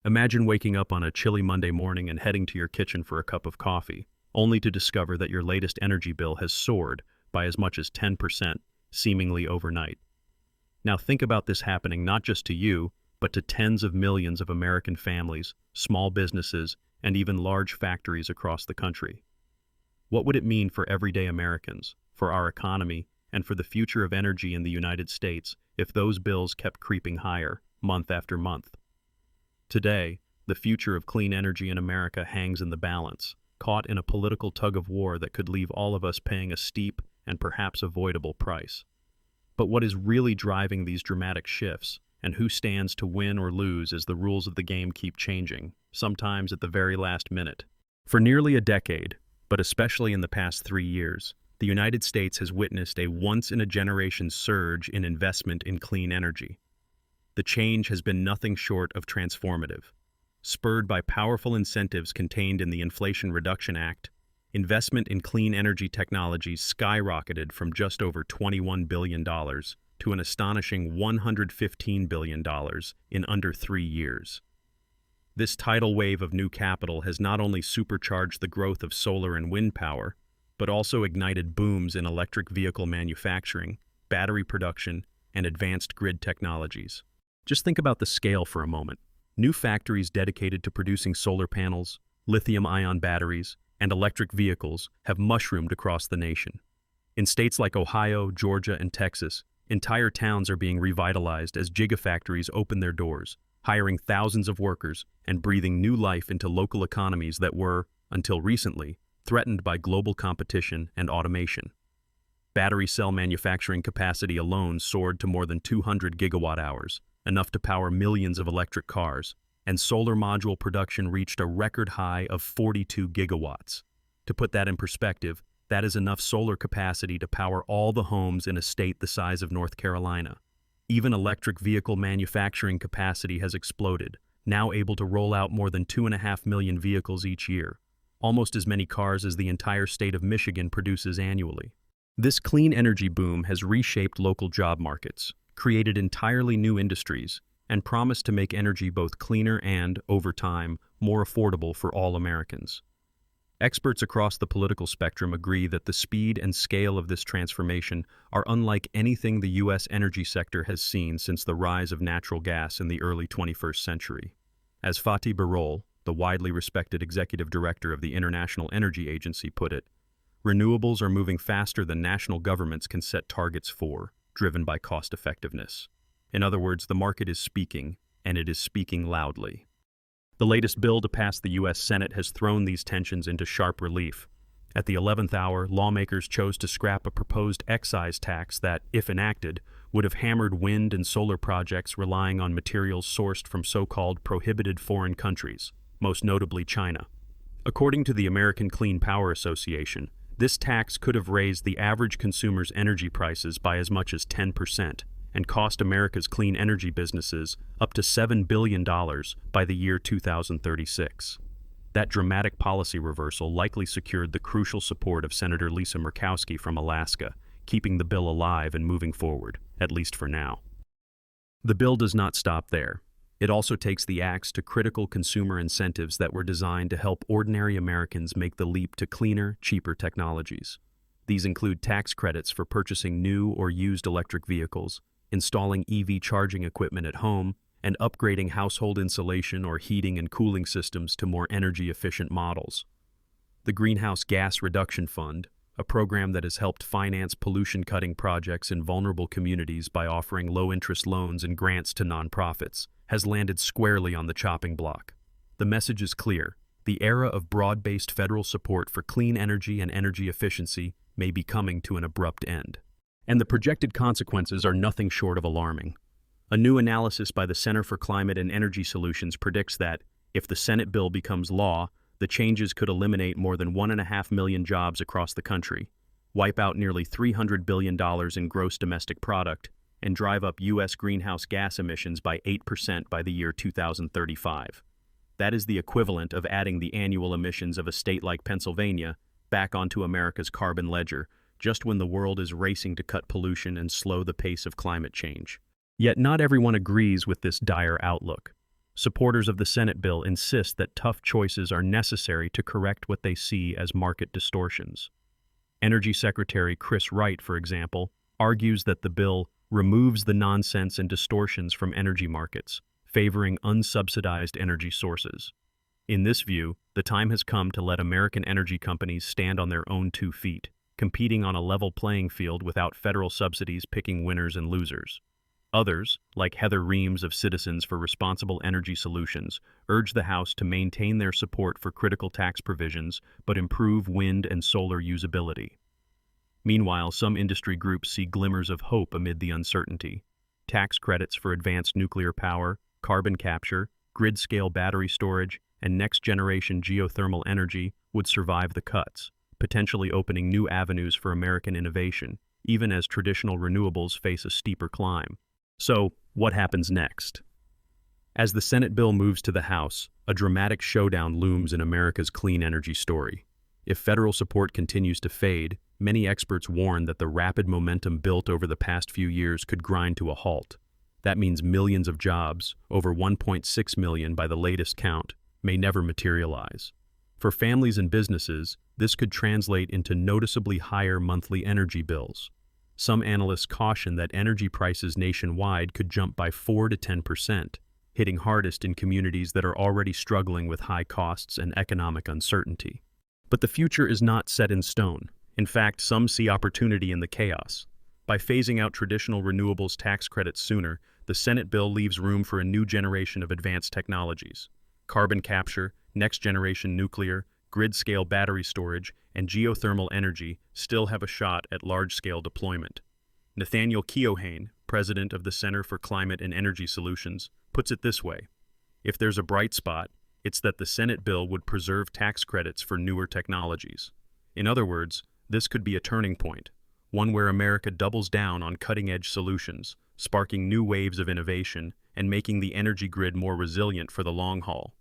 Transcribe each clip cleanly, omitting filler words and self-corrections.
Imagine waking up on a chilly Monday morning and heading to your kitchen for a cup of coffee, only to discover that your latest energy bill has soared by as much as 10%, seemingly overnight. Now think about this happening not just to you, but to tens of millions of American families, small businesses, and even large factories across the country. What would it mean for everyday Americans, for our economy, and for the future of energy in the United States if those bills kept creeping higher, month after month? Today, the future of clean energy in America hangs in the balance, caught in a political tug-of-war that could leave all of us paying a steep and perhaps avoidable price. But what is really driving these dramatic shifts, and who stands to win or lose as the rules of the game keep changing, sometimes at the very last minute? For nearly a decade, but especially in the past 3 years, the United States has witnessed a once-in-a-generation surge in investment in clean energy. The change has been nothing short of transformative. Spurred by powerful incentives contained in the Inflation Reduction Act, investment in clean energy technologies skyrocketed from just over $21 billion to an astonishing $115 billion in under 3 years. This tidal wave of new capital has not only supercharged the growth of solar and wind power, but also ignited booms in electric vehicle manufacturing, battery production, and advanced grid technologies. Just think about the scale for a moment. New factories dedicated to producing solar panels, lithium-ion batteries, and electric vehicles have mushroomed across the nation. In states like Ohio, Georgia, and Texas, entire towns are being revitalized as gigafactories open their doors, hiring thousands of workers and breathing new life into local economies that were, until recently, threatened by global competition and automation. Battery cell manufacturing capacity alone soared to more than 200 gigawatt-hours, enough to power millions of electric cars, and solar module production reached a record high of 42 gigawatts. To put that in perspective, that is enough solar capacity to power all the homes in a state the size of North Carolina. Even electric vehicle manufacturing capacity has exploded, now able to roll out more than 2.5 million vehicles each year, almost as many cars as the entire state of Michigan produces annually. This clean energy boom has reshaped local job markets, created entirely new industries, and promised to make energy both cleaner and, over time, more affordable for all Americans. Experts across the political spectrum agree that the speed and scale of this transformation are unlike anything the U.S. energy sector has seen since the rise of natural gas in the early 21st century. As Fatih Birol, the widely respected executive director of the International Energy Agency, put it, "Renewables are moving faster than national governments can set targets for, driven by cost effectiveness." In other words, the market is speaking, and it is speaking loudly. The latest bill to pass the U.S. Senate has thrown these tensions into sharp relief. At the 11th hour, lawmakers chose to scrap a proposed excise tax that, if enacted, would have hammered wind and solar projects relying on materials sourced from so-called prohibited foreign countries, most notably China. According to the American Clean Power Association, this tax could have raised the average consumer's energy prices by as much as 10% and cost America's clean energy businesses up to $7 billion by the year 2036. That dramatic policy reversal likely secured the crucial support of Senator Lisa Murkowski from Alaska, keeping the bill alive and moving forward, at least for now. The bill does not stop there. It also takes the axe to critical consumer incentives that were designed to help ordinary Americans make the leap to cleaner, cheaper technologies. These include tax credits for purchasing new or used electric vehicles, installing EV charging equipment at home, and upgrading household insulation or heating and cooling systems to more energy-efficient models. The Greenhouse Gas Reduction Fund, a program that has helped finance pollution-cutting projects in vulnerable communities by offering low-interest loans and grants to nonprofits, has landed squarely on the chopping block. The message is clear. The era of broad-based federal support for clean energy and energy efficiency may be coming to an abrupt end. And the projected consequences are nothing short of alarming. A new analysis by the Center for Climate and Energy Solutions predicts that, if the Senate bill becomes law, the changes could eliminate more than 1.5 million jobs across the country, wipe out nearly $300 billion in gross domestic product, and drive up U.S. greenhouse gas emissions by 8% by the year 2035. That is the equivalent of adding the annual emissions of a state like Pennsylvania back onto America's carbon ledger, just when the world is racing to cut pollution and slow the pace of climate change. Yet not everyone agrees with this dire outlook. Supporters of the Senate bill insist that tough choices are necessary to correct what they see as market distortions. Energy Secretary Chris Wright, for example, argues that the bill removes the nonsense and distortions from energy markets, favoring unsubsidized energy sources. In this view, the time has come to let American energy companies stand on their own 2 feet, competing on a level playing field without federal subsidies picking winners and losers. Others, like Heather Reams of Citizens for Responsible Energy Solutions, urge the House to maintain their support for critical tax provisions but improve wind and solar usability. Meanwhile, some industry groups see glimmers of hope amid the uncertainty. Tax credits for advanced nuclear power, carbon capture, grid-scale battery storage, and next-generation geothermal energy would survive the cuts, potentially opening new avenues for American innovation, even as traditional renewables face a steeper climb. So, what happens next? As the Senate bill moves to the House, a dramatic showdown looms in America's clean energy story. If federal support continues to fade, many experts warn that the rapid momentum built over the past few years could grind to a halt. That means millions of jobs, over 1.6 million by the latest count, may never materialize. For families and businesses, this could translate into noticeably higher monthly energy bills. Some analysts caution that energy prices nationwide could jump by 4 to 10%, hitting hardest in communities that are already struggling with high costs and economic uncertainty. But the future is not set in stone. In fact, some see opportunity in the chaos. By phasing out traditional renewables tax credits sooner, the Senate bill leaves room for a new generation of advanced technologies. Carbon capture, next-generation nuclear, grid-scale battery storage, and geothermal energy still have a shot at large-scale deployment. Nathaniel Keohane, president of the Center for Climate and Energy Solutions, puts it this way: if there's a bright spot, it's that the Senate bill would preserve tax credits for newer technologies. In other words, this could be a turning point, one where America doubles down on cutting-edge solutions, sparking new waves of innovation and making the energy grid more resilient for the long haul.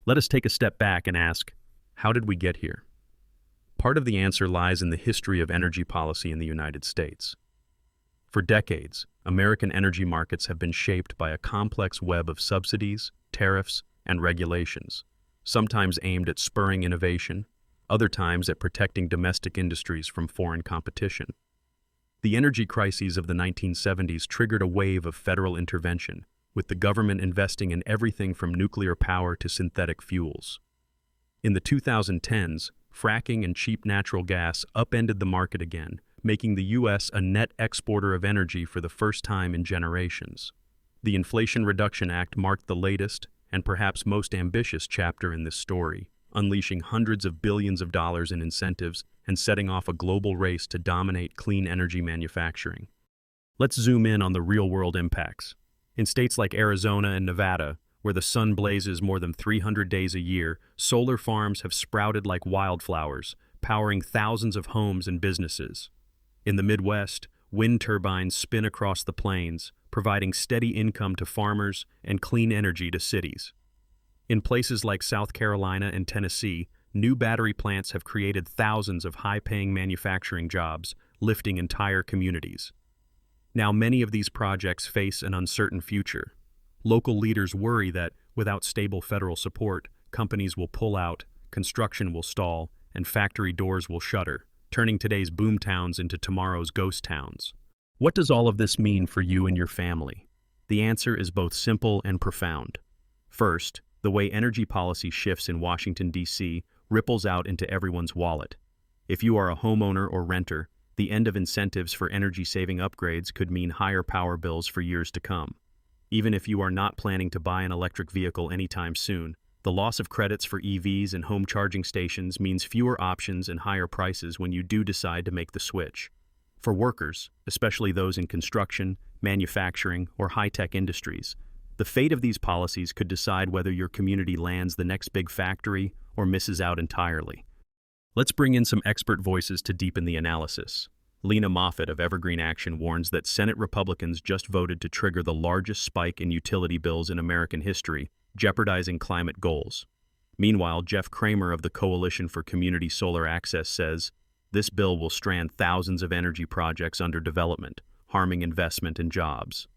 Let us take a step back and ask, how did we get here? Part of the answer lies in the history of energy policy in the United States. For decades, American energy markets have been shaped by a complex web of subsidies, tariffs, and regulations, sometimes aimed at spurring innovation, other times at protecting domestic industries from foreign competition. The energy crises of the 1970s triggered a wave of federal intervention, with the government investing in everything from nuclear power to synthetic fuels. In the 2010s, fracking and cheap natural gas upended the market again, making the U.S. a net exporter of energy for the first time in generations. The Inflation Reduction Act marked the latest and perhaps most ambitious chapter in this story, unleashing hundreds of billions of dollars in incentives and setting off a global race to dominate clean energy manufacturing. Let's zoom in on the real-world impacts. In states like Arizona and Nevada, where the sun blazes more than 300 days a year, solar farms have sprouted like wildflowers, powering thousands of homes and businesses. In the Midwest, wind turbines spin across the plains, providing steady income to farmers and clean energy to cities. In places like South Carolina and Tennessee, new battery plants have created thousands of high-paying manufacturing jobs, lifting entire communities. Now, many of these projects face an uncertain future. Local leaders worry that, without stable federal support, companies will pull out, construction will stall, and factory doors will shutter, turning today's boom towns into tomorrow's ghost towns. What does all of this mean for you and your family? The answer is both simple and profound. First, the way energy policy shifts in Washington, D.C. ripples out into everyone's wallet. If you are a homeowner or renter, the end of incentives for energy-saving upgrades could mean higher power bills for years to come. Even if you are not planning to buy an electric vehicle anytime soon, the loss of credits for EVs and home charging stations means fewer options and higher prices when you do decide to make the switch. For workers, especially those in construction, manufacturing, or high-tech industries, the fate of these policies could decide whether your community lands the next big factory or misses out entirely. Let's bring in some expert voices to deepen the analysis. Lena Moffitt of Evergreen Action warns that Senate Republicans just voted to trigger the largest spike in utility bills in American history, jeopardizing climate goals. Meanwhile, Jeff Kramer of the Coalition for Community Solar Access says, this bill will strand thousands of energy projects under development, harming investment and jobs.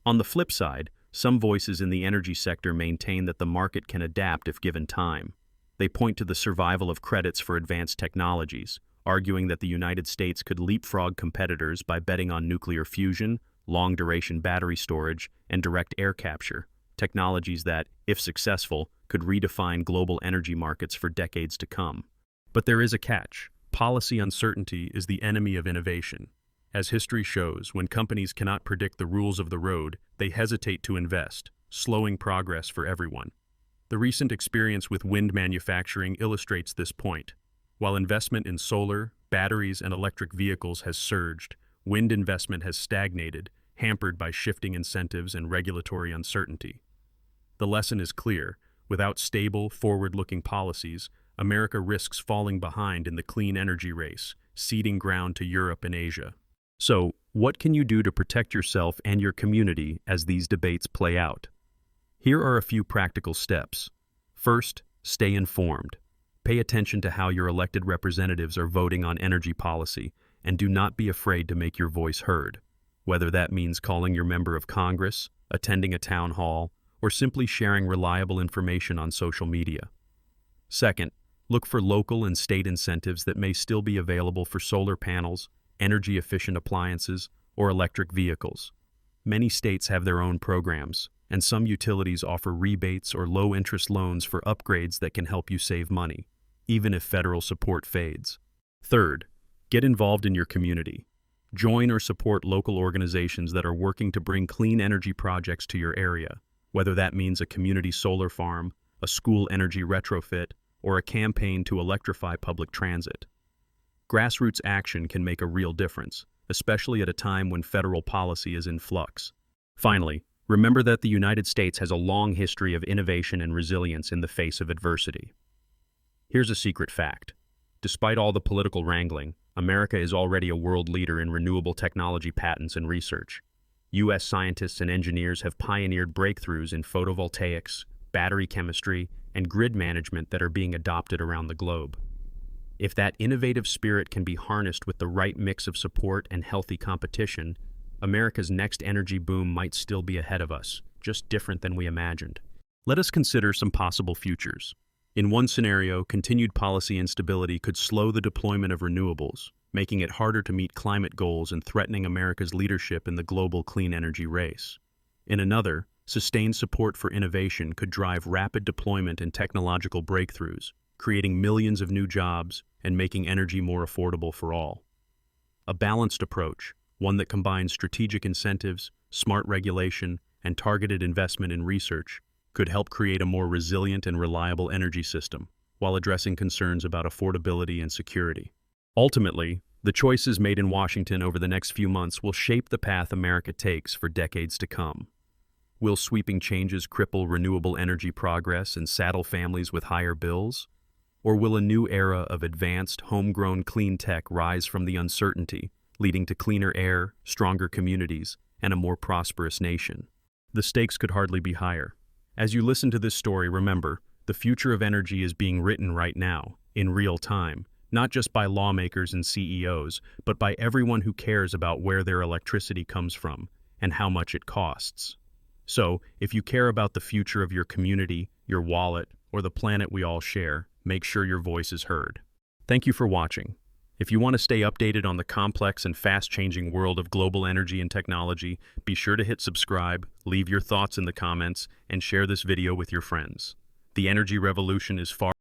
On the flip side, some voices in the energy sector maintain that the market can adapt if given time. They point to the survival of credits for advanced technologies, arguing that the United States could leapfrog competitors by betting on nuclear fusion, long-duration battery storage, and direct air capture, technologies that, if successful, could redefine global energy markets for decades to come. But there is a catch. Policy uncertainty is the enemy of innovation. As history shows, when companies cannot predict the rules of the road, they hesitate to invest, slowing progress for everyone. The recent experience with wind manufacturing illustrates this point. While investment in solar, batteries, and electric vehicles has surged, wind investment has stagnated, hampered by shifting incentives and regulatory uncertainty. The lesson is clear. Without stable, forward-looking policies, America risks falling behind in the clean energy race, ceding ground to Europe and Asia. So, what can you do to protect yourself and your community as these debates play out? Here are a few practical steps. First, stay informed. Pay attention to how your elected representatives are voting on energy policy, and do not be afraid to make your voice heard. Whether that means calling your member of Congress, attending a town hall, or simply sharing reliable information on social media. Second, look for local and state incentives that may still be available for solar panels, energy-efficient appliances, or electric vehicles. Many states have their own programs, and some utilities offer rebates or low-interest loans for upgrades that can help you save money, even if federal support fades. Third, get involved in your community. Join or support local organizations that are working to bring clean energy projects to your area, whether that means a community solar farm, a school energy retrofit, or a campaign to electrify public transit. Grassroots action can make a real difference, especially at a time when federal policy is in flux. Finally, remember that the United States has a long history of innovation and resilience in the face of adversity. Here's a secret fact. Despite all the political wrangling, America is already a world leader in renewable technology patents and research. U.S. scientists and engineers have pioneered breakthroughs in photovoltaics, battery chemistry, and grid management that are being adopted around the globe. If that innovative spirit can be harnessed with the right mix of support and healthy competition, America's next energy boom might still be ahead of us, just different than we imagined. Let us consider some possible futures. In one scenario, continued policy instability could slow the deployment of renewables, making it harder to meet climate goals and threatening America's leadership in the global clean energy race. In another, sustained support for innovation could drive rapid deployment and technological breakthroughs, creating millions of new jobs and making energy more affordable for all. A balanced approach, one that combines strategic incentives, smart regulation, and targeted investment in research, could help create a more resilient and reliable energy system, while addressing concerns about affordability and security. Ultimately, the choices made in Washington over the next few months will shape the path America takes for decades to come. Will sweeping changes cripple renewable energy progress and saddle families with higher bills? Or will a new era of advanced, homegrown clean tech rise from the uncertainty, leading to cleaner air, stronger communities, and a more prosperous nation? The stakes could hardly be higher. As you listen to this story, remember, the future of energy is being written right now, in real time, not just by lawmakers and CEOs, but by everyone who cares about where their electricity comes from and how much it costs. So, if you care about the future of your community, your wallet, or the planet we all share, make sure your voice is heard. Thank you for watching. If you want to stay updated on the complex and fast-changing world of global energy and technology, be sure to hit subscribe, leave your thoughts in the comments, and share this video with your friends. The energy revolution is far